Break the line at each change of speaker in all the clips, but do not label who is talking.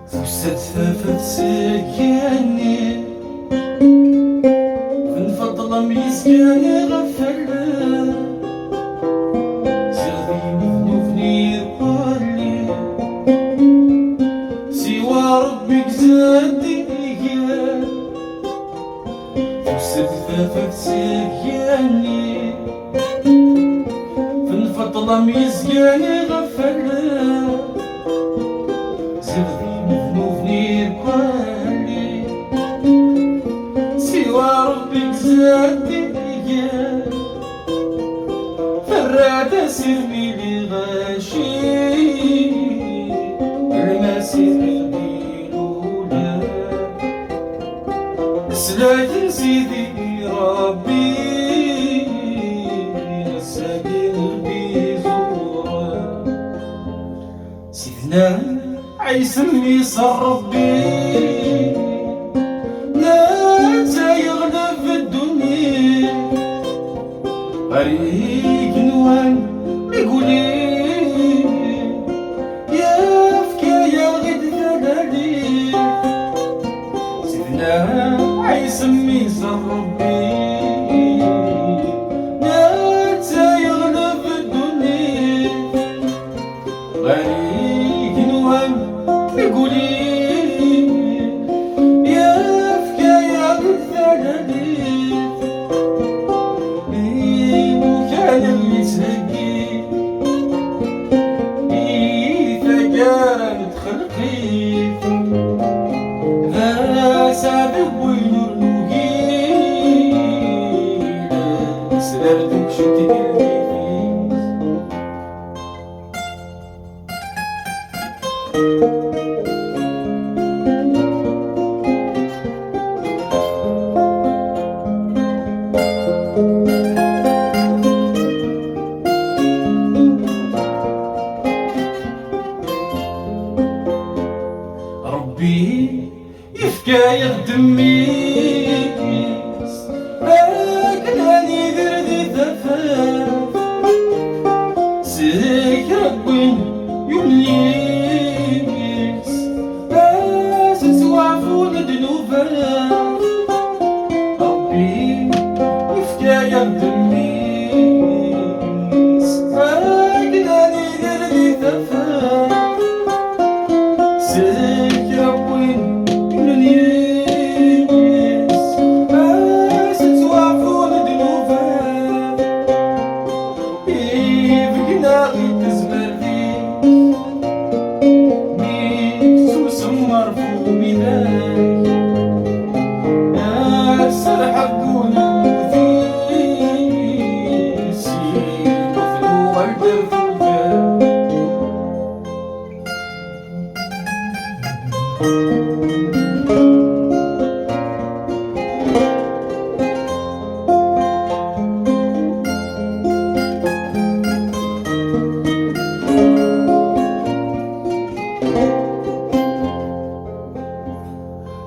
ثفافة سكاني فنفضل ميسكاني غفلة سيغذي مذنوبني قولي سوى ربك زادي ثفافة سكاني فنفضل ميسكاني غفلة سيغذي مذنوبني كوالي سوى ربك زادي فراد سرمي لي غاشي المسير البيلولة سلاجل سيدي ربي نساقي البيزورة سيدنا عيسمي صار ربي لا تيغلب في الدنيا غريق نوان يقولي يا فكاية غد ثلالي سيدنا عيسمي صار ربي لا تيغلب في الدنيا غريق نوان يقولي يا فكاية الثلالي وكان يتهقي ثقارة متخلقي ذا سابق وينور نوقي سردك شتي ربي يفكا يخدم ميس راكناني ذردي ثفاف سيك ربي يمليس باس سوافون دنوفا ربي يفكا يخدم ميس راكناني ذردي ثفاف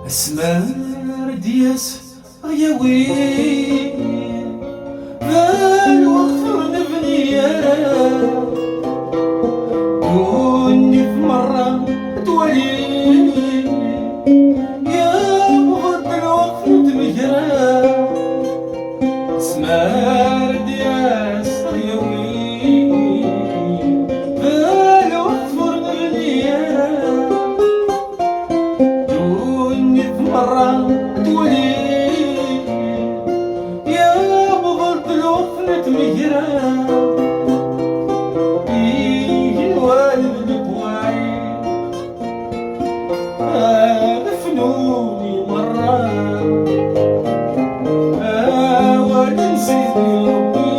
اسمار دياس يا وين الوقت نبني كوني في مرة تولي يا بغض الوقت نتمجرى اسمار دياس يا وين الوقت نبني مرة تولي يا بغض الوقت نتمجرى يجي الوالد بقواعي دفنوني مرة والد نسيتني ربي